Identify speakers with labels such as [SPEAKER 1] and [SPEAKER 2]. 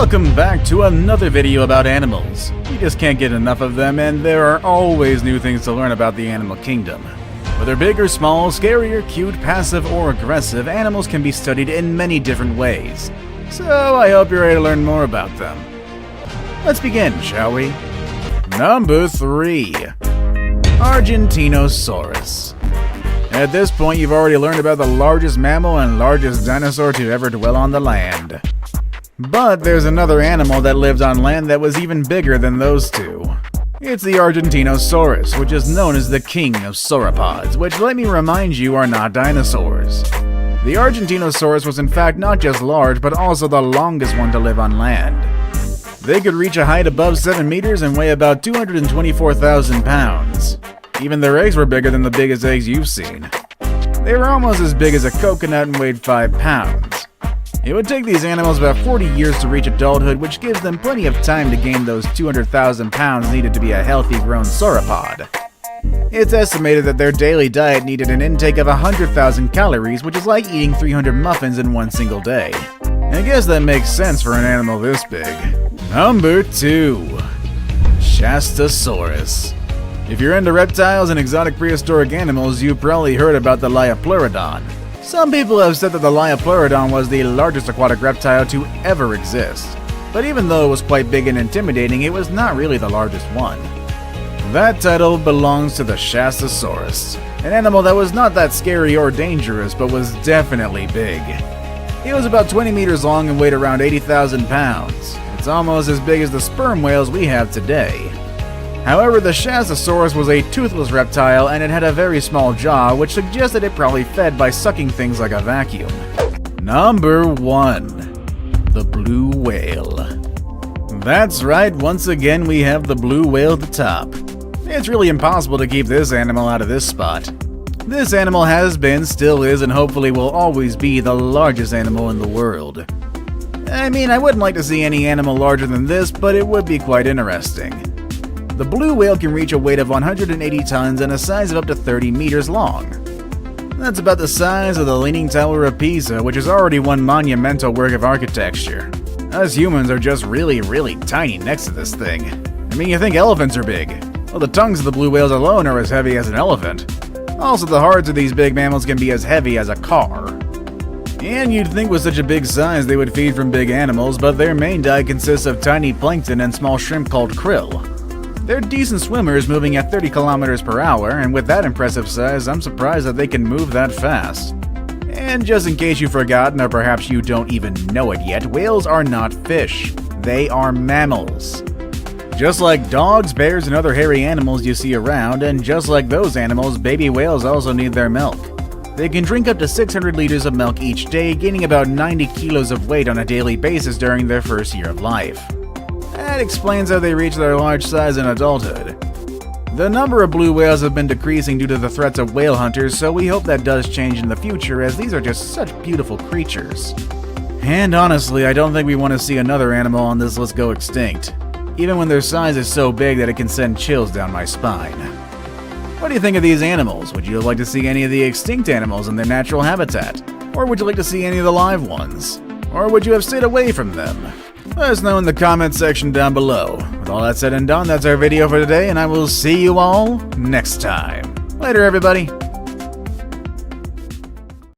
[SPEAKER 1] Welcome back to another video about animals. You just can't get enough of them, and there are always new things to learn about the animal kingdom. Whether big or small, scary or cute, passive or aggressive, animals can be studied in many different ways. So I hope you're ready to learn more about them. Let's begin, shall we? Number 3. Argentinosaurus. At this point, you've already learned about the largest mammal and largest dinosaur to ever dwell on the land. But there's another animal that lived on land that was even bigger than those two. It's the Argentinosaurus, which is known as the king of sauropods, which, let me remind you, are not dinosaurs. The Argentinosaurus was in fact not just large, but also the longest one to live on land. They could reach a height above 7 meters and weigh about 224,000 pounds. Even their eggs were bigger than the biggest eggs you've seen. They were almost as big as a coconut and weighed 5 pounds. It would take these animals about 40 years to reach adulthood, which gives them plenty of time to gain those 200,000 pounds needed to be a healthy grown sauropod. It's estimated that their daily diet needed an intake of 100,000 calories, which is like eating 300 muffins in one single day. I guess that makes sense for an animal this big. Number 2. Shastasaurus. If you're into reptiles and exotic prehistoric animals, you've probably heard about the Liopleurodon. Some people have said that the Liopleurodon was the largest aquatic reptile to ever exist. But even though it was quite big and intimidating, it was not really the largest one. That title belongs to the Shastasaurus, an animal that was not that scary or dangerous, but was definitely big. It was about 20 meters long and weighed around 80,000 pounds. It's almost as big as the sperm whales we have today. However, the Shastasaurus was a toothless reptile and it had a very small jaw, which suggested it probably fed by sucking things like a vacuum. Number 1. The blue whale. That's right, once again we have the blue whale at the top. It's really impossible to keep this animal out of this spot. This animal has been, still is, and hopefully will always be the largest animal in the world. I mean, I wouldn't like to see any animal larger than this, but it would be quite interesting. The blue whale can reach a weight of 180 tons and a size of up to 30 meters long. That's about the size of the Leaning Tower of Pisa, which is already one monumental work of architecture. Us humans are just really tiny next to this thing. I mean, you think elephants are big. Well, the tongues of the blue whales alone are as heavy as an elephant. Also, the hearts of these big mammals can be as heavy as a car. And you'd think with such a big size they would feed from big animals, but their main diet consists of tiny plankton and small shrimp called krill. They're decent swimmers, moving at 30 kilometers per hour, and with that impressive size, I'm surprised that they can move that fast. And just in case you've forgotten, or perhaps you don't even know it yet, whales are not fish. They are mammals. Just like dogs, bears, and other hairy animals you see around, and just like those animals, baby whales also need their milk. They can drink up to 600 liters of milk each day, gaining about 90 kilos of weight on a daily basis during their first year of life. That explains how they reach their large size in adulthood. The number of blue whales have been decreasing due to the threats of whale hunters, so we hope that does change in the future, as these are just such beautiful creatures. And honestly, I don't think we want to see another animal on this list go extinct, even when their size is so big that it can send chills down my spine. What do you think of these animals? Would you like to see any of the extinct animals in their natural habitat? Or would you like to see any of the live ones? Or would you have stayed away from them? Let us know in the comment section down below. With all that said and done, that's our video for today, and I will see you all next time. Later, everybody.